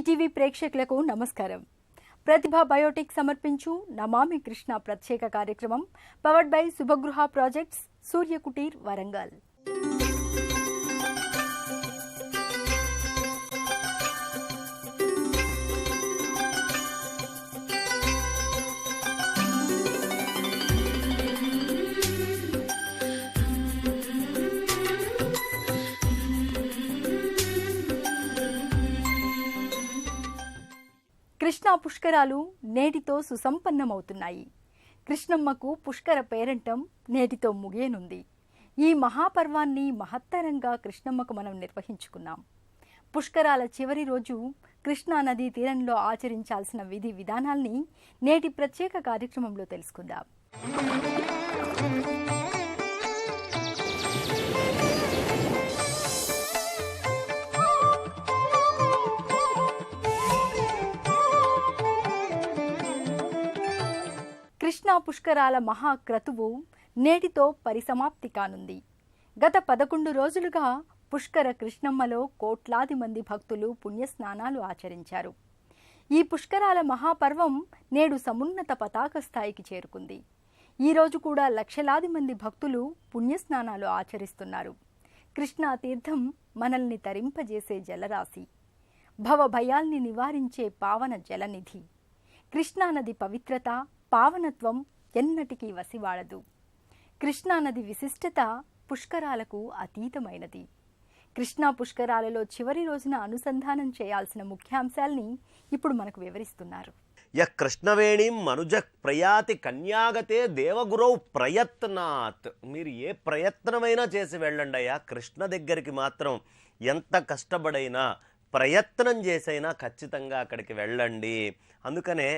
ETV ప్రేక్షకులకు నమస్కారం. ప్రతిభా Biotique సమర్పించు నమామి కృష్ణ ప్రత్యేక కార్యక్రమం powered by Shubhagruha projects, Suryakuteer, Warangal. Krishna పుష్కరాలు నేటితో సుసంపన్నమవుతున్నాయి. కృష్ణమ్మకు పుష్కర పేరంటం నేటితో ముగియనుంది. ఈ మహాపర్వాన్ని మహత్తరంగా కృష్ణమ్మకు మనం నిర్వహించుకున్నాం. పుష్కరాల చివరి రోజు కృష్ణా నదీ తీరంలో ఆచరించాల్సిన విధి విధానాల్ని నేటి ప్రత్యేక కార్యక్రమంలో తెలుసుకుందాం. కృష్ణా పుష్కరాల మహాక్రతువు నేటితో పరిసమాప్తి కానుంది. గత 11 రోజులుగా పుష్కర కృష్ణమ్మలో కోట్లాది మంది భక్తులు పుణ్యస్నానాలు ఆచరించారు. ఈ పుష్కరాల మహాపర్వం నేడు సమున్నత పతాక స్థాయికి చేరుకుంది. ఈరోజు కూడా లక్షలాది మంది భక్తులు పుణ్యస్నానాలు ఆచరిస్తున్నారు. కృష్ణా తీర్థం మనల్ని తరింపజేసే జలరాశి, భవభయాల్ని నివారించే పావన జలనిధి. కృష్ణానది పవిత్రత, పావనత్వం ఎన్నటికీ వసివాడదు. కృష్ణానది విశిష్టత పుష్కరాలకు అతీతమైనది. కృష్ణా పుష్కరాలలో చివరి రోజున అనుసంధానం చేయాల్సిన ముఖ్యాంశాల్ని ఇప్పుడు మనకు వివరిస్తున్నారు. కృష్ణవేణిం మనుజ ప్రయాతి కన్యాగతే దేవగురౌ ప్రయత్నాత్. మీరు ఏ ప్రయత్నమైనా చేసి వెళ్ళండి అయ్యా, కృష్ణ దగ్గరికి మాత్రం ఎంత కష్టపడైనా ప్రయత్నం చేసైనా ఖచ్చితంగా అక్కడికి వెళ్ళండి. అందుకనే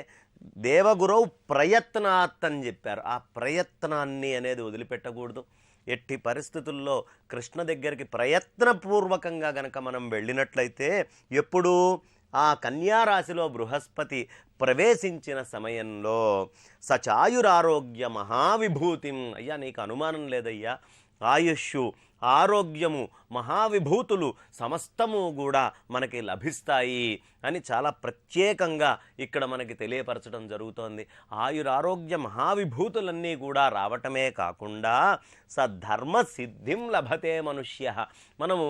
దేవగురౌ ప్రయత్నాత్ అని చెప్పారు. ఆ ప్రయత్నాన్ని అనేది వదిలిపెట్టకూడదు. ఎట్టి పరిస్థితుల్లో కృష్ణ దగ్గరికి ప్రయత్నపూర్వకంగా గనక మనం వెళ్ళినట్లయితే, ఎప్పుడు ఆ కన్యారాశిలో బృహస్పతి ప్రవేశించిన సమయంలో సచాయురారోగ్య మహావిభూతిం. అయ్యా నీకు అనుమానం లేదయ్యా, ఆయుష్షు, ఆరోగ్యము, మహావిభూతులు సమస్తము కూడా మనకి లభిస్తాయి అని చాలా ప్రత్యేకంగా ఇక్కడ మనకి తెలియపరచడం జరుగుతోంది. ఆయురారోగ్య మహావిభూతులన్నీ కూడా రావటమే కాకుండా సద్ధర్మ సిద్ధిం లభతే మనుష్య. మనము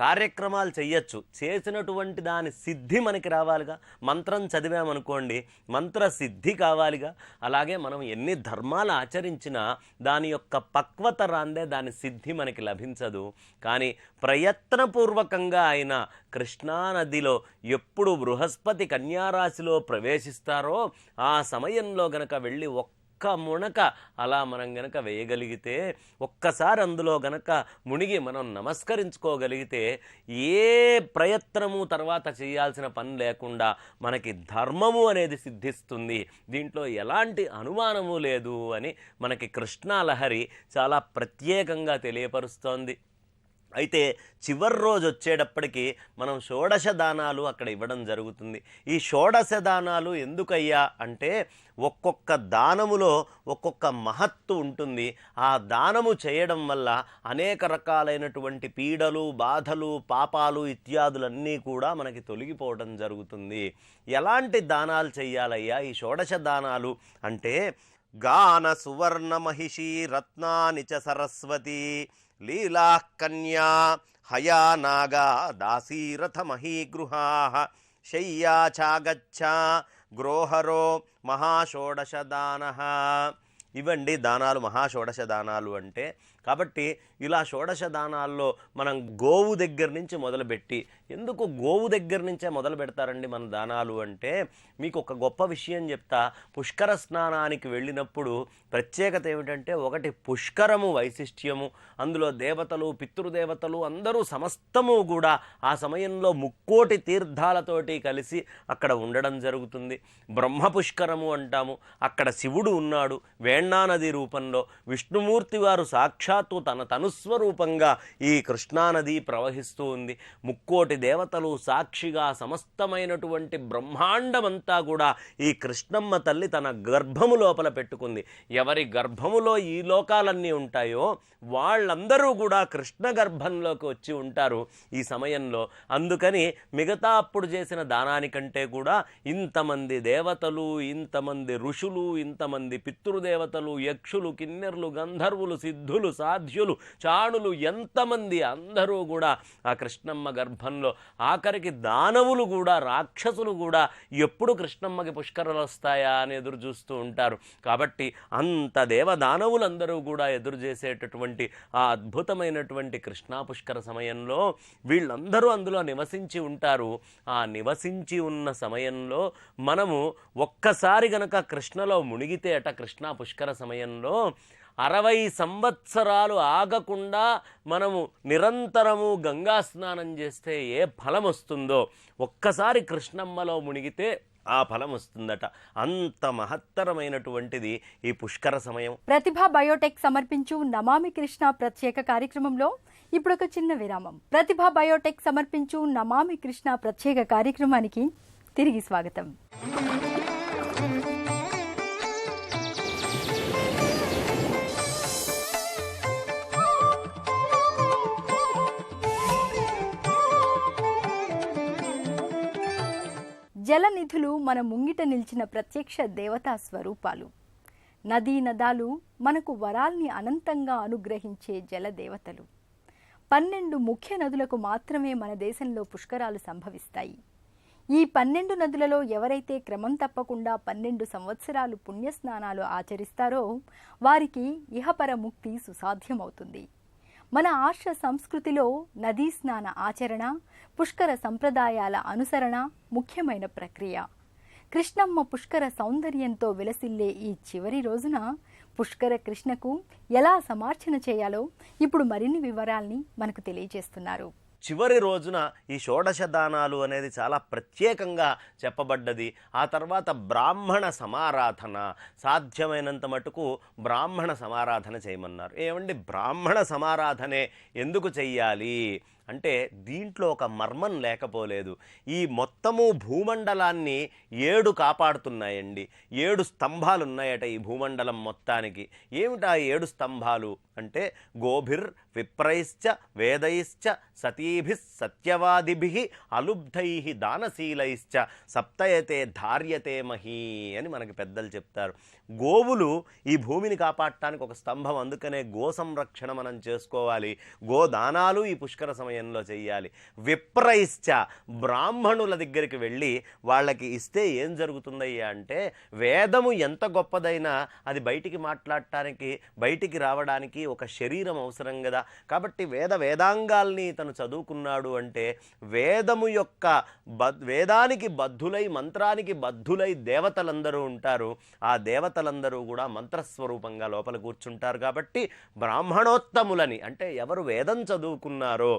కార్యక్రమాలు చెయ్యొచ్చు, చేసినటువంటి దాని సిద్ధి మనకి రావాలిగా. మంత్రం చదివామనుకోండి, మంత్ర సిద్ధి కావాలిగా. అలాగే మనం ఎన్ని ధర్మాలు ఆచరించినా దాని యొక్క పక్వత రాందే దాని సిద్ధి మనకి లభించదు. కానీ ప్రయత్నపూర్వకంగా అయిన కృష్ణానదిలో ఎప్పుడు బృహస్పతి కన్యారాశిలో ప్రవేశిస్తారో ఆ సమయంలో గనక వెళ్ళి ఒక్క మునక అలా మనం గనక వేయగలిగితే, ఒక్కసారి అందులో గనక మునిగి మనం నమస్కరించుకోగలిగితే, ఏ ప్రయత్నము తర్వాత చేయాల్సిన పని లేకుండా మనకి ధర్మము అనేది సిద్ధిస్తుంది. దీంట్లో ఎలాంటి అనుమానము లేదు అని మనకి కృష్ణాలహరి చాలా ప్రత్యేకంగా తెలియపరుస్తోంది. అయితే చివరి రోజు వచ్చేటప్పటికి మనం షోడశ దానాలు అక్కడ ఇవ్వడం జరుగుతుంది. ఈ షోడశ దానాలు ఎందుకయ్యా అంటే, ఒక్కొక్క దానములో ఒక్కొక్క మహత్తు ఉంటుంది. ఆ దానము చేయడం వల్ల అనేక రకాలైనటువంటి పీడలు, బాధలు, పాపాలు ఇత్యాదులన్నీ కూడా మనకి తొలగిపోవడం జరుగుతుంది. ఎలాంటి దానాలు చెయ్యాలయ్యా ఈ షోడశ దానాలు అంటే, గాన సువర్ణ మహిషి రత్నాని చ సరస్వతి లీలా కన్యా హయా నాగా దాసీరథ మహీగృహా శయ్యా చాగచ్చ గ్రోహరో మహాషోడశ దానః. ఇవండి దానాలు, మహాషోడశ దానాలు అంటే. కాబట్టి ఇలా షోడశ దానాల్లో మనం గోవు దగ్గర నుంచి మొదలుపెట్టి, ఎందుకు గోవు దగ్గర నుంచే మొదలు పెడతారండి మన దానాలు అంటే, మీకు ఒక గొప్ప విషయం చెప్తా. పుష్కర స్నానానికి వెళ్ళినప్పుడు ప్రత్యేకత ఏమిటంటే, ఒకటి పుష్కరము వైశిష్ట్యము, అందులో దేవతలు, పితృదేవతలు అందరూ సమస్తము కూడా ఆ సమయంలో ముక్కోటి తీర్థాలతోటి కలిసి అక్కడ ఉండడం జరుగుతుంది. బ్రహ్మ పుష్కరము అంటాము. అక్కడ శివుడు ఉన్నాడు వేణ్ణా నది రూపంలో. విష్ణుమూర్తి వారు సాక్షాత్ సాక్షాత్తు తన తనుస్వరూపంగా ఈ కృష్ణానది ప్రవహిస్తూ ఉంది. ముక్కోటి దేవతలు సాక్షిగా సమస్తమైనటువంటి బ్రహ్మాండమంతా కూడా ఈ కృష్ణమ్మ తల్లి తన గర్భము లోపల పెట్టుకుంది. ఎవరి గర్భములో ఈ లోకాలన్నీ ఉంటాయో వాళ్ళందరూ కూడా కృష్ణ గర్భంలోకి వచ్చి ఉంటారు ఈ సమయంలో. అందుకని మిగతా అప్పుడు చేసిన దానానికంటే కూడా ఇంతమంది దేవతలు, ఇంతమంది ఋషులు, ఇంతమంది పితృదేవతలు, యక్షులు, కిన్నెర్లు, గంధర్వులు, సిద్ధులు, సాధ్యులు, చాణులు, ఎంతమంది అందరూ కూడా ఆ కృష్ణమ్మ గర్భంలో, ఆఖరికి దానవులు కూడా, రాక్షసులు కూడా ఎప్పుడు కృష్ణమ్మకి పుష్కరాలు వస్తాయా అని ఎదురు చూస్తూ ఉంటారు. కాబట్టి అంత దేవదానవులందరూ కూడా ఎదురు చేసేటటువంటి ఆ అద్భుతమైనటువంటి కృష్ణా పుష్కర సమయంలో వీళ్ళందరూ అందులో నివసించి ఉంటారు. ఆ నివసించి ఉన్న సమయంలో మనము ఒక్కసారి గనక కృష్ణలో మునిగితే కృష్ణా పుష్కర సమయంలో 60 సంవత్సరాలు ఆగకుండా మనము నిరంతరము గంగా స్నానం చేస్తే ఏ ఫలం వస్తుందో ఒక్కసారి కృష్ణమ్మలో మునిగితే ఆ ఫలం వస్తుందట. అంత మహత్తరమైనటువంటిది ఈ పుష్కర సమయం. ప్రతిభ బయోటెక్ సమర్పించు నమామి కృష్ణ ప్రత్యేక కార్యక్రమంలో ఇప్పుడు ఒక చిన్న విరామం. ప్రతిభ బయోటెక్ సమర్పించు నమామి కృష్ణ ప్రత్యేక కార్యక్రమానికి తిరిగి స్వాగతం. జలనిధులు మన ముంగిట నిలిచిన ప్రత్యక్ష దేవతా స్వరూపాలు. నదీ నదాలు మనకు వరాల్ని అనంతంగా అనుగ్రహించే జలదేవతలు. 12 ముఖ్య నదులకు మాత్రమే మన దేశంలో పుష్కరాలు సంభవిస్తాయి. ఈ 12 నదులలో ఎవరైతే క్రమం తప్పకుండా 12 సంవత్సరాలు పుణ్యస్నానాలు ఆచరిస్తారో వారికి ఇహపర ముక్తి సుసాధ్యమవుతుంది. మన ఆర్ష సంస్కృతిలో నదీ స్నాన ఆచరణ, పుష్కర సంప్రదాయాల అనుసరణ ముఖ్యమైన ప్రక్రియ. కృష్ణమ్మ పుష్కర సౌందర్యంతో విలసిల్లే ఈ చివరి రోజున పుష్కర కృష్ణకు ఎలా సమార్చన చేయాలో ఇప్పుడు మరిన్ని వివరాల్ని మనకు తెలియజేస్తున్నారు. చివరి రోజున ఈ షోడశ దానాలు అనేది చాలా ప్రత్యేకంగా చెప్పబడ్డది. ఆ తర్వాత బ్రాహ్మణ సమారాధన, సాధ్యమైనంత మటుకు బ్రాహ్మణ సమారాధన చేయమన్నారు. ఏమండి బ్రాహ్మణ సమారాధనే ఎందుకు చెయ్యాలి అంటే దీంట్లో ఒక మర్మం లేకపోలేదు. ఈ మొత్తము భూమండలాన్ని 7 కాపాడుతున్నాయండి. 7 స్తంభాలు ఉన్నాయట ఈ భూమండలం మొత్తానికి. ఏమిటా 7 స్తంభాలు అంటే గోభిర్ విప్రైశ్చ వేదైశ్చ సతీభిః సత్యవాదిభిః అలుబ్ధైః దానశీలైశ్చ సప్తయతే ధార్యతే మహీ అని మనకి పెద్దలు చెప్తారు. గోవులు ఈ భూమిని కాపాడటానికి ఒక స్తంభం. అందుకనే గో సంరక్షణ మనం చేసుకోవాలి. గోదానాలు ఈ పుష్కర సమయంలో చెయ్యాలి. విప్రైశ్చ బ్రాహ్మణుల దగ్గరికి వెళ్ళి వాళ్ళకి ఇస్తే ఏం జరుగుతుందయ్యా అంటే వేదము ఎంత గొప్పదైనా అది బయటికి మాట్లాడటానికి, బయటికి రావడానికి ఒక శరీరం అవసరం కదా. కాబట్టి వేదాంగాల్ని తను చదువుకున్నాడు అంటే వేదము యొక్క వేదానికి బద్ధులై, మంత్రానికి బద్ధులై దేవతలందరూ ఉంటారు. ఆ దేవతలందరూ కూడా మంత్రస్వరూపంగా లోపల కూర్చుంటారు. కాబట్టి బ్రాహ్మణోత్తములని అంటే ఎవరు వేదం చదువుకున్నారో,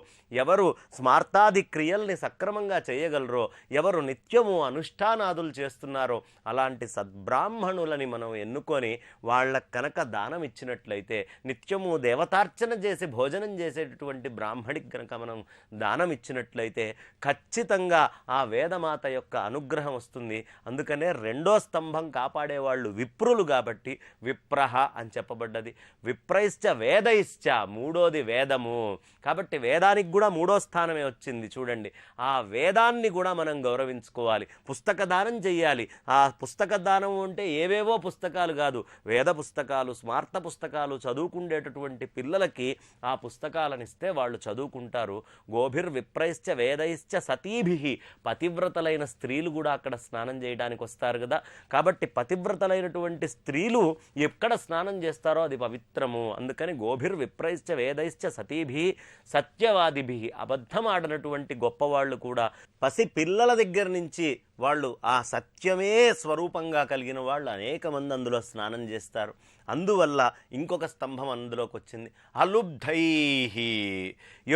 ఎవరు స్మార్తాది క్రియల్ని సక్రమంగా చేయగలరో, ఎవరు నిత్యము అనుష్ఠానాదులు చేస్తున్నారో అలాంటి సద్బ్రాహ్మణులని మనం ఎన్నుకొని వాళ్ళకు కనుక దానం ఇచ్చినట్లయితే, నిత్యము దేవతార్చన చేసి భోజనం చేసేటటువంటి బ్రాహ్మడికి కనుక మనం దానం ఇచ్చినట్లయితే ఖచ్చితంగా ఆ వేదమాత యొక్క అనుగ్రహం వస్తుంది. అందుకనే 2వ స్తంభం కాపాడేవాళ్ళు విప్రులు కాబట్టి విప్రహ అని చెప్పబడ్డది. విప్రైశ్చ వేదైశ్చ 3వది వేదము. కాబట్టి వేదానికి కూడా 3వ స్థానమే వచ్చింది. చూడండి, ఆ వేదాన్ని కూడా మనం గౌరవించుకోవాలి. పుస్తక దానం చెయ్యాలి. ఆ పుస్తక దానం అంటే ఏవేవో పుస్తకాలు కాదు, వేద పుస్తకాలు, స్మార్త పుస్తకాలు చదువుకుండేటటువంటి పిల్లలకి ఆ పుస్తకాలను ఇస్తే వాళ్ళు చదువుకుంటారు. గోభిర్ విప్రైశ్చ వేదైశ్చ సతీభిః పతివ్రతలైన స్త్రీలు కూడా అక్కడ స్నానం చేయడానికి వస్తారు కదా. కాబట్టి పతివ్రతలైనటువంటి స్త్రీలు ఎక్కడ స్నానం చేస్తారో అది పవిత్రము. అందుకని గోభిర్ విప్రైశ్చ వేదైశ్చ సతీభిః సత్యవాదిభిః అబద్ధం ఆడనటువంటి గొప్పవాళ్ళు కూడా పసి పిల్లల దగ్గర నుంచి వాళ్ళు ఆ సత్యమే స్వరూపంగా కలిగిన వాళ్ళు అనేక మంది అందులో స్నానం చేస్తారు. అందువల్ల ఇంకొక స్తంభం అందులోకి వచ్చింది. అలుబ్ధైః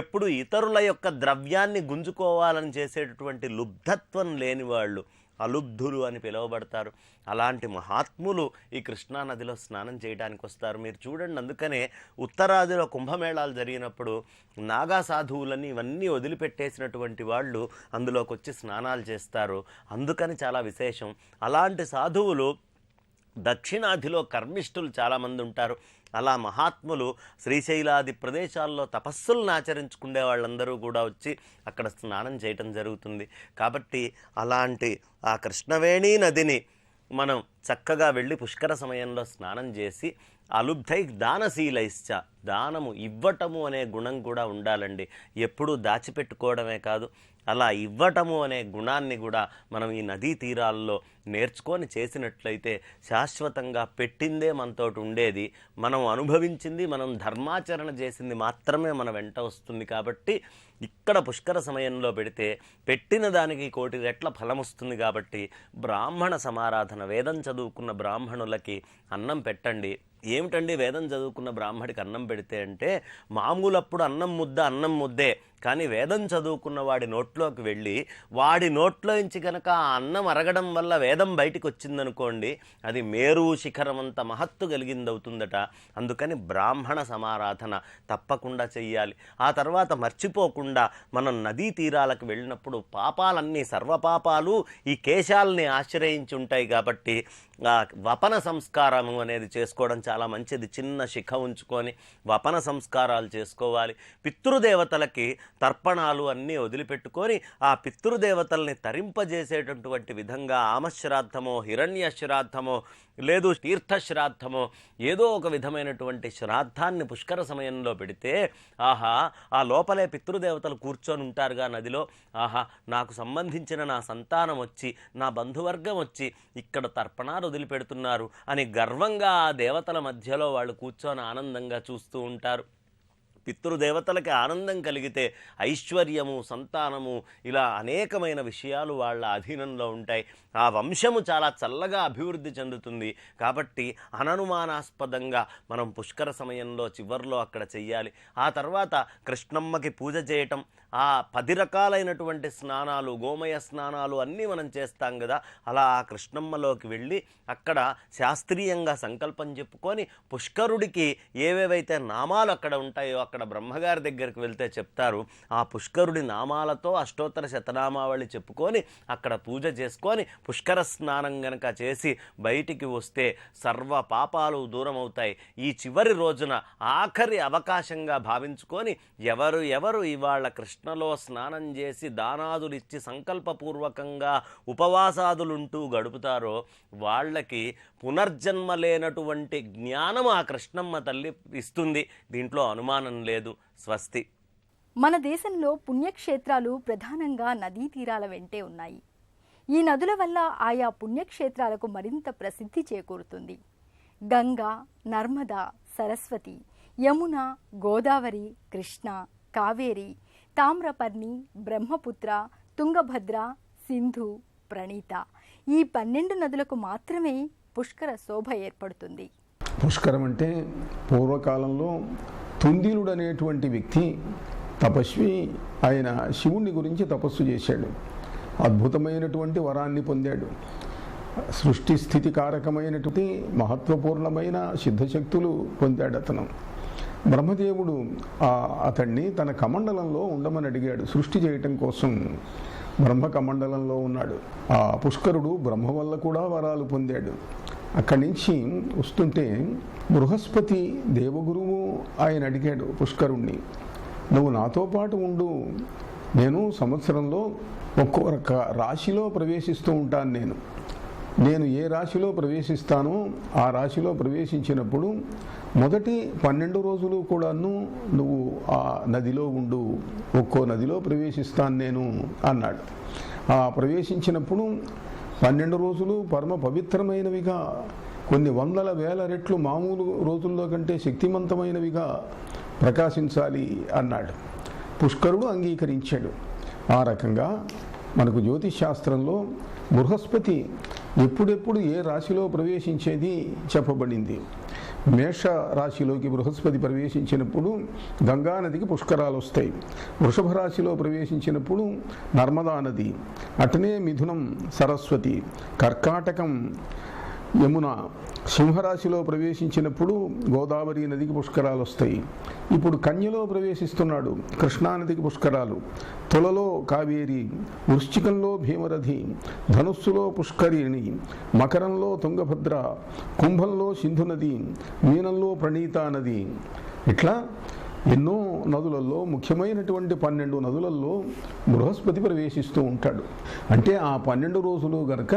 ఎప్పుడు ఇతరుల యొక్క ద్రవ్యాన్ని గుంజుకోవాలని చేసేటటువంటి లుబ్ధత్వం లేని వాళ్ళు, అలుబ్ధులు అని పిలువబడతారు. అలాంటి మహాత్ములు ఈ కృష్ణానదిలో స్నానం చేయడానికి వస్తారు. మీరు చూడండి, అందుకనే ఉత్తరాదిలో కుంభమేళాలు జరిగినప్పుడు నాగా సాధువులని ఇవన్నీ వదిలిపెట్టేసినటువంటి వాళ్ళు అందులోకి వచ్చి స్నానాలు చేస్తారు. అందుకని చాలా విశేషం. అలాంటి సాధువులు దక్షిణాదిలో కర్మిష్ఠులు చాలామంది ఉంటారు. అలా మహాత్ములు శ్రీశైలాది ప్రదేశాల్లో తపస్సులను ఆచరించుకునే వాళ్ళందరూ కూడా వచ్చి అక్కడ స్నానం చేయటం జరుగుతుంది. కాబట్టి అలాంటి ఆ కృష్ణవేణి నదిని మనం చక్కగా వెళ్ళి పుష్కర సమయంలో స్నానం చేసి అలుబ్ధై దానశీలైశ్చ, దానము ఇవ్వటము అనే గుణం కూడా ఉండాలండి. ఎప్పుడూ దాచిపెట్టుకోవడమే కాదు, అలా ఇవ్వటము అనే గుణాన్ని కూడా మనం ఈ నదీ తీరాల్లో నేర్చుకొని చేసినట్లయితే శాశ్వతంగా పెట్టిందే మనతోటి ఉండేది, మనం అనుభవించింది, మనం ధర్మాచరణ చేసింది మాత్రమే మన వెంట వస్తుంది. కాబట్టి ఇక్కడ పుష్కర సమయంలో పెడితే పెట్టిన దానికి 1,000,000 రెట్ల ఫలం వస్తుంది. కాబట్టి బ్రాహ్మణ సమారాధన, వేదం చదువుకున్న బ్రాహ్మణులకి అన్నం పెట్టండి. ఏమిటండి వేదం చదువుకున్న బ్రాహ్మడికి అన్నం పెడితే అంటే, మామూలప్పుడు అన్నం ముద్దే, కానీ వేదం చదువుకున్న వాడి నోట్లోకి వెళ్ళి వాడి నోట్లో నుంచి కనుక ఆ అన్నం అరగడం వల్ల వేదం బయటికి వచ్చిందనుకోండి, అది మేరు శిఖరం అంత మహత్తు కలిగిందవుతుందట. అందుకని బ్రాహ్మణ సమారాధన తప్పకుండా చెయ్యాలి. ఆ తర్వాత మర్చిపోకుండా మనం నదీ తీరాలకు వెళ్ళినప్పుడు పాపాలన్నీ, సర్వపాపాలు ఈ కేశాలని ఆశ్రయించి ఉంటాయి. కాబట్టి వపన సంస్కారము అనేది చేసుకోవడం చాలా మంచిది. చిన్న శిఖ ఉంచుకొని వపన సంస్కారాలు చేసుకోవాలి. పితృదేవతలకి తర్పణాలు అన్నీ వదిలిపెట్టుకొని ఆ పితృదేవతల్ని తరింపజేసేటటువంటి విధంగా ఆమశ్రాద్ధమో, హిరణ్య శ్రాద్ధమో, లేదు తీర్థశ్రాద్ధమో, ఏదో ఒక విధమైనటువంటి శ్రాద్ధాన్ని పుష్కర సమయంలో పెడితే, ఆహా ఆ లోపలే పితృదేవతలు కూర్చొని ఉంటారుగా నదిలో, ఆహా నాకు సంబంధించిన నా సంతానం వచ్చి, నా బంధువర్గం వచ్చి ఇక్కడ తర్పణాలు వదిలిపెడుతున్నారు అని గర్వంగా ఆ దేవతల మధ్యలో వాళ్ళు కూర్చొని ఆనందంగా చూస్తూ ఉంటారు. పితృదేవతలకి ఆనందం కలిగితే ఐశ్వర్యము, సంతానము, ఇలా అనేకమైన విషయాలు వాళ్ళ అధీనంలో ఉంటాయి. ఆ వంశము చాలా చల్లగా అభివృద్ధి చెందుతుంది. కాబట్టి అననుమానాస్పదంగా మనం పుష్కర సమయంలో చివర్లో అక్కడ చెయ్యాలి. ఆ తర్వాత కృష్ణమ్మకి పూజ చేయటం, ఆ 10 రకాలైనటువంటి స్నానాలు, గోమయ స్నానాలు అన్నీ మనం చేస్తాం కదా, అలా ఆ కృష్ణమ్మలోకి వెళ్ళి అక్కడ శాస్త్రీయంగా సంకల్పం చెప్పుకొని పుష్కరుడికి ఏవేవైతే నామాలు అక్కడ ఉంటాయో, అక్కడ బ్రహ్మగారి దగ్గరికి వెళ్తే చెప్తారు, ఆ పుష్కరుడి నామాలతో అష్టోత్తర శతనామావళి చెప్పుకొని అక్కడ పూజ చేసుకొని పుష్కర స్నానం గనక చేసి బయటికి వస్తే సర్వ పాపాలు దూరం అవుతాయి. ఈ చివరి రోజున ఆఖరి అవకాశంగా భావించుకొని ఎవరు ఇవాళ కృష్ణలో స్నానం చేసి దానాదులు ఇచ్చి సంకల్పపూర్వకంగా ఉపవాసాదులుంటూ గడుపుతారో వాళ్ళకి పునర్జన్మ లేనటువంటి జ్ఞానం ఆ కృష్ణమ్మ తల్లి ఇస్తుంది. దీంట్లో అనుమానం లేదు. స్వస్తి. మన దేశంలో పుణ్యక్షేత్రాలు ప్రధానంగా నదీ తీరాల వెంటే ఉన్నాయి. ఈ నదుల వల్ల ఆయా పుణ్యక్షేత్రాలకు మరింత ప్రసిద్ధి చేకూరుతుంది. గంగా, నర్మదా, సరస్వతి, యమున, గోదావరి, కృష్ణ, కావేరి, తామ్రపర్ణి, బ్రహ్మపుత్ర, తుంగభద్ర, సింధు, ప్రణీత, ఈ 12 నదులకు మాత్రమే పుష్కర శోభ ఏర్పడుతుంది. పుష్కరం అంటే పూర్వకాలంలో తుందిలుడు అనేటువంటి వ్యక్తి తపస్వి, ఆయన శివుణ్ణి గురించి తపస్సు చేశాడు. అద్భుతమైనటువంటి వరాన్ని పొందాడు. సృష్టి స్థితి కారకమైనటువంటి మహత్వపూర్ణమైన సిద్ధశక్తులు పొందాడు అతను. బ్రహ్మదేవుడు అతన్ని తన కమండలంలో ఉండమని అడిగాడు. సృష్టి చేయటం కోసం బ్రహ్మ కమండలంలో ఉన్నాడు. ఆ పుష్కరుడు బ్రహ్మ వల్ల కూడా వరాలు పొందాడు. అక్కడి నుంచి వస్తుంటే బృహస్పతి దేవగురువు ఆయన అడిగాడు పుష్కరుణ్ణి, నువ్వు నాతో పాటు ఉండు, నేను సంవత్సరంలో ఒక్కొక్క రాశిలో ప్రవేశిస్తూ ఉంటాను. నేను ఏ రాశిలో ప్రవేశిస్తానో ఆ రాశిలో ప్రవేశించినప్పుడు మొదటి 12 రోజులు కూడాను నువ్వు ఆ నదిలో ఉండు, ఒక్కో నదిలో ప్రవేశిస్తాను నేను అన్నాడు. ఆ ప్రవేశించినప్పుడు 12 రోజులు పరమ పవిత్రమైనవిగా, కొన్ని వందల వేల రెట్లు మామూలు రోజుల్లో కంటే శక్తివంతమైనవిగా ప్రకాశించాలి అన్నాడు. పుష్కరుడు అంగీకరించాడు. ఆ రకంగా మనకు జ్యోతిష్ శాస్త్రంలో బృహస్పతి ఎప్పుడెప్పుడు ఏ రాశిలో ప్రవేశించేది చెప్పబడింది. మేష రాశిలోకి బృహస్పతి ప్రవేశించినప్పుడు గంగా నదికి పుష్కరాలు వస్తాయి. వృషభ రాశిలో ప్రవేశించినప్పుడు నర్మదా నది, అటనే మిథునం సరస్వతి, కర్కాటకం యమున, సింహరాశిలో ప్రవేశించినప్పుడు గోదావరి నదికి పుష్కరాలు వస్తాయి. ఇప్పుడు కన్యలో ప్రవేశిస్తున్నాడు, కృష్ణానదికి పుష్కరాలు, తులలో కావేరి, వృశ్చికంలో భీమరథి, ధనుస్సులో పుష్కరిణి, మకరంలో తుంగభద్ర, కుంభంలో సింధు నది, మీనంలో ప్రణీతా నది. ఇట్లా ఎన్నో నదులలో ముఖ్యమైనటువంటి 12 నదులలో బృహస్పతి ప్రవేశిస్తూ ఉంటాడు. అంటే ఆ 12 రోజులు గనక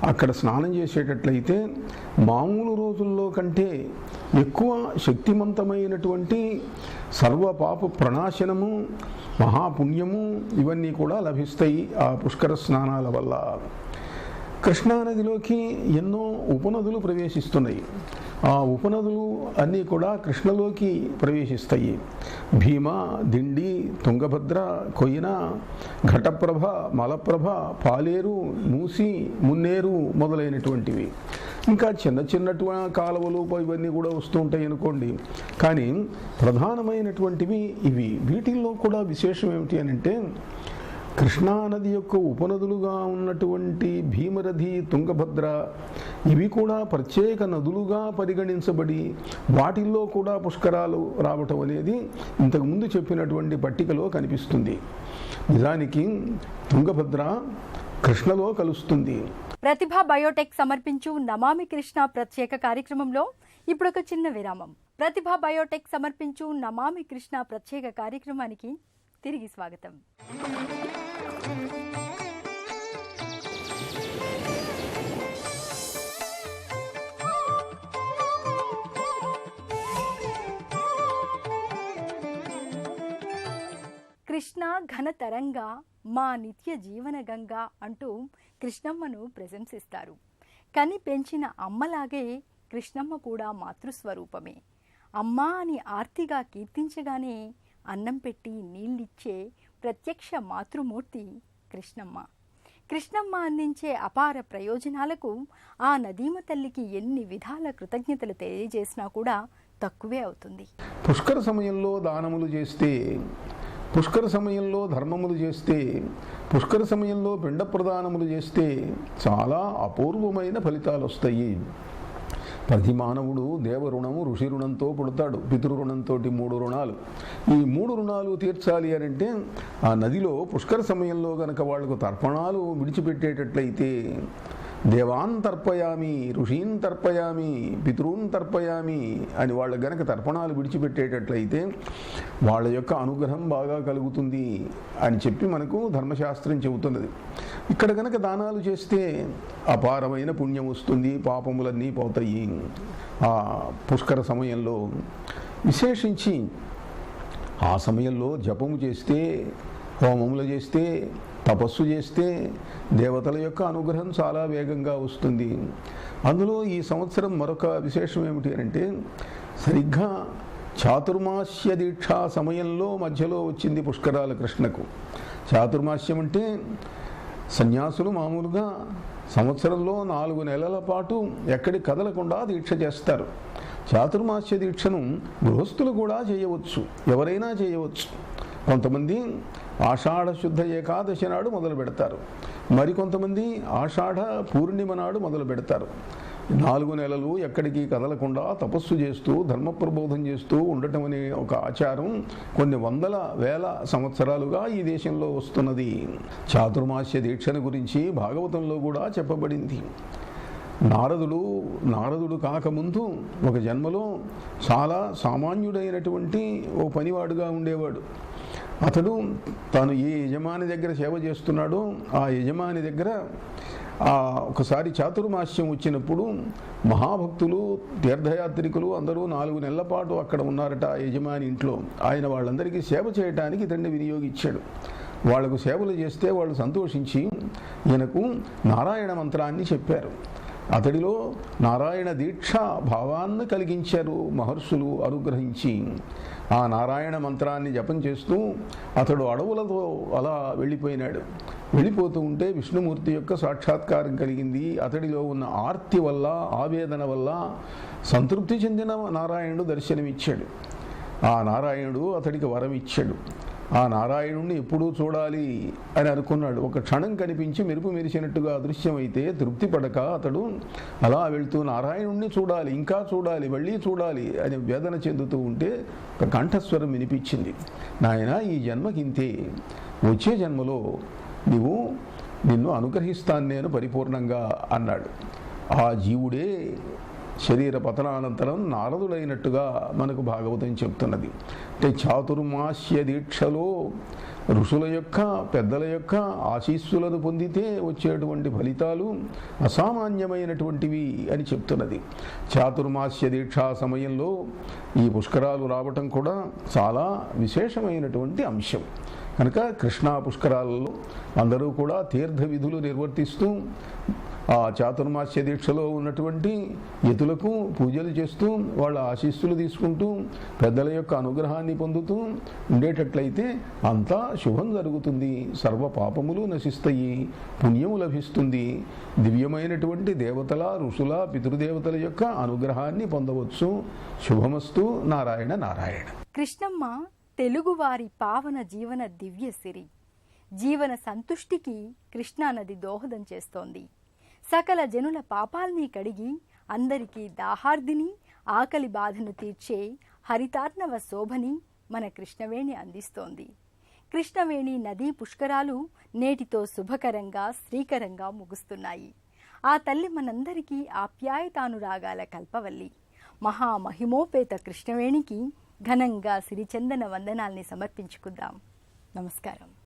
అక్కడ స్నానం చేసేటట్లయితే మామూలు రోజుల్లో కంటే ఎక్కువ శక్తివంతమైనటువంటి సర్వపాప ప్రణాశనము, మహాపుణ్యము ఇవన్నీ కూడా లభిస్తాయి ఆ పుష్కర స్నానాల వల్ల. కృష్ణానదిలోకి ఎన్నో ఉపనదులు ప్రవేశిస్తున్నాయి. ఆ ఉపనదులు అన్నీ కూడా కృష్ణలోకి ప్రవేశిస్తాయి. భీమ, దిండి, తుంగభద్ర, కొయ్యన, ఘటప్రభ, మలప్రభ, పాలేరు, మూసి, మున్నేరు మొదలైనటువంటివి. ఇంకా చిన్న చిన్నటువంటి కాలువలు ఇవన్నీ కూడా వస్తూ ఉంటాయి అనుకోండి. కానీ ప్రధానమైనటువంటివి ఇవి. వీటిల్లో కూడా విశేషం ఏమిటి అని అంటే, కృష్ణానది యొక్క ఉపనదులుగా ఉన్నటువంటి భీమరథి, తుంగభద్ర ఇవి కూడా ప్రత్యేక నదులుగా పరిగణించబడి వాటిల్లో కూడా పుష్కరాలు రావటం అనేది ఇంతకుముందు చెప్పినటువంటి పట్టికలో కనిపిస్తుంది. నిజానికి తుంగభద్ర కృష్ణలో కలుస్తుంది. ప్రతిభ బయోటెక్ సమర్పించు నమామి కృష్ణ ప్రత్యేక కార్యక్రమంలో ఇప్పుడు ఒక చిన్న విరామం. ప్రతిభ బయోటెక్ సమర్పించు నమామి కృష్ణ ప్రత్యేక కార్యక్రమానికి తిరిగి స్వాగతం. కృష్ణ ఘన తరంగా మా నిత్య జీవన గంగా అంటూ కృష్ణమ్మను ప్రశంసిస్తారు. కని పెంచిన అమ్మలాగే కృష్ణమ్మ కూడా మాతృస్వరూపమే. అమ్మా అని ఆర్తిగా కీర్తించగానే అన్నం పెట్టి నీళ్ళిచ్చే ప్రత్యక్ష మాతృమూర్తి కృష్ణమ్మ. కృష్ణమ్మ అందించే అపార ప్రయోజనాలకు ఆ నదీమ తల్లికి ఎన్ని విధాల కృతజ్ఞతలు తెలియజేసినా కూడా తక్కువే అవుతుంది. పుష్కర సమయంలో దానములు చేస్తే, పుష్కర సమయంలో ధర్మములు చేస్తే, పుష్కర సమయంలో పిండ ప్రదానములు చేస్తే చాలా అపూర్వమైన ఫలితాలు వస్తాయి. ప్రతి మానవుడు దేవరుణము, ఋషి రుణంతో పుడతాడు. పితృరుణంతో 3 రుణాలు. ఈ 3 రుణాలు తీర్చాలి అని అంటే ఆ నదిలో పుష్కర సమయంలో గనక వాళ్లకు తర్పణాలు విడిచిపెట్టేటట్లయితే, దేవాన్ తర్పయామి, ఋషీన్ తర్పయామి, పితృన్ తర్పయామి అని వాళ్ళ గనక తర్పణాలు విడిచిపెట్టేటట్లయితే వాళ్ళ యొక్క అనుగ్రహం బాగా కలుగుతుంది అని చెప్పి మనకు ధర్మశాస్త్రం చెబుతున్నది. ఇక్కడ గనక దానాలు చేస్తే అపారమైన పుణ్యం వస్తుంది, పాపములన్నీ పోతాయి. ఆ పుష్కర సమయంలో విశేషించి ఆ సమయంలో జపము చేస్తే, హోమములు చేస్తే, తపస్సు చేస్తే దేవతల యొక్క అనుగ్రహం చాలా వేగంగా వస్తుంది. అందులో ఈ సంవత్సరం మరొక విశేషం ఏమిటి అంటే, సరిగ్గా చాతుర్మాస్య దీక్షా సమయంలో మధ్యలో వచ్చింది పుష్కరాల కృష్ణకు. చాతుర్మాస్యం అంటే సన్యాసులు మామూలుగా సంవత్సరంలో 4 నెలల పాటు ఎక్కడి కదలకుండా దీక్ష చేస్తారు. చాతుర్మాస్య దీక్షను గృహస్థులు కూడా చేయవచ్చు, ఎవరైనా చేయవచ్చు. కొంతమంది ఆషాఢ శుద్ధ ఏకాదశి నాడు మొదలు పెడతారు, మరికొంతమంది ఆషాఢ పూర్ణిమ నాడు మొదలు పెడతారు. 4 నెలలు ఎక్కడికి కదలకుండా తపస్సు చేస్తూ ధర్మ ప్రబోధం చేస్తూ ఉండటం అనే ఒక ఆచారం కొన్ని వందల వేల సంవత్సరాలుగా ఈ దేశంలో వస్తున్నది. చాతుర్మాస్య దీక్షను గురించి భాగవతంలో కూడా చెప్పబడింది. నారదుడు కాకముందు ఒక జన్మలో చాలా సామాన్యుడైనటువంటి ఓ పనివాడుగా ఉండేవాడు. అతడు తాను ఏ యజమాని దగ్గర సేవ చేస్తున్నాడో ఆ యజమాని దగ్గర ఒకసారి చాతుర్మాస్యం వచ్చినప్పుడు మహాభక్తులు, తీర్థయాత్రికులు అందరూ 4 నెలల పాటు అక్కడ ఉన్నారట ఆ యజమాని ఇంట్లో. ఆయన వాళ్ళందరికీ సేవ చేయడానికి ఇతన్ని వినియోగించాడు. వాళ్లకు సేవలు చేస్తే వాళ్ళు సంతోషించి ఈయనకు నారాయణ మంత్రాన్ని చెప్పారు. అతడిలో నారాయణ దీక్ష భావాన్ని కలిగించారు మహర్షులు అనుగ్రహించి. ఆ నారాయణ మంత్రాన్ని జపం చేస్తూ అతడు అడవులతో అలా వెళ్ళిపోయినాడు. వెళ్ళిపోతూ ఉంటే విష్ణుమూర్తి యొక్క సాక్షాత్కారం కలిగింది. అతడిలో ఉన్న ఆర్తి వల్ల, ఆవేదన వల్ల సంతృప్తి చెందిన నారాయణుడు దర్శనమిచ్చాడు. ఆ నారాయణుడు అతడికి వరం ఇచ్చాడు. ఆ నారాయణుడిని ఎప్పుడూ చూడాలి అని అనుకున్నాడు. ఒక క్షణం కనిపించి మెరుపు మెరిసినట్టుగా అదృశ్యమైతే తృప్తి పడక అతడు అలా వెళ్తూ నారాయణుడిని చూడాలి, ఇంకా చూడాలి, మళ్ళీ చూడాలి అని వేదన చెందుతూ ఉంటే ఒక కంఠస్వరం వినిపించింది. నాయన, ఈ జన్మకింతే, వచ్చే జన్మలో నిన్ను అనుగ్రహిస్తాను నేను పరిపూర్ణంగా అన్నాడు. ఆ జీవుడే శరీర పతనానంతరం నారదుడైనట్టుగా మనకు భాగవతం చెప్తున్నది. అంటే చాతుర్మాస్య దీక్షలో ఋషుల యొక్క, పెద్దల యొక్క ఆశీస్సులను పొందితే వచ్చేటువంటి ఫలితాలు అసామాన్యమైనటువంటివి అని చెప్తున్నది. చాతుర్మాస్య దీక్షా సమయంలో ఈ పుష్కరాలు రావటం కూడా చాలా విశేషమైనటువంటి అంశం. కనుక కృష్ణా పుష్కరాలలో అందరూ కూడా తీర్థ విధులు నిర్వర్తిస్తూ ఆ చాతుర్మాస్య దీక్షలో ఉన్నటువంటి యతులకు పూజలు చేస్తూ వాళ్ళ ఆశీస్సులు తీసుకుంటూ పెద్దల యొక్క అనుగ్రహాన్ని పొందుతూ ఉండేటట్లయితే అంతా శుభం జరుగుతుంది. సర్వ పాపములు నశిస్తాయి, పుణ్యము లభిస్తుంది. దివ్యమైనటువంటి దేవతల, ఋషుల, పితృదేవతల యొక్క అనుగ్రహాన్ని పొందవచ్చు. శుభమస్తు. నారాయణ నారాయణ. కృష్ణమ్మ తెలుగువారి పావన జీవన దివ్య సిరి. జీవన సంతుష్టికి కృష్ణానది దోహదం చేస్తోంది. సకల జనుల పాపాల్ని కడిగి అందరికీ దాహార్దిని, ఆకలి బాధను తీర్చే హరితార్ణవ శోభని మన కృష్ణవేణి అందిస్తోంది. కృష్ణవేణి నదీ పుష్కరాలు నేటితో శుభకరంగా, శ్రీకరంగా ముగుస్తున్నాయి. ఆ తల్లి మనందరికీ ఆప్యాయతానురాగాల కల్పవల్లి. మహామహిమోపేత కృష్ణవేణికి ఘనంగా సిరిచందన వందనాల్ని సమర్పించుకుందాం. నమస్కారం.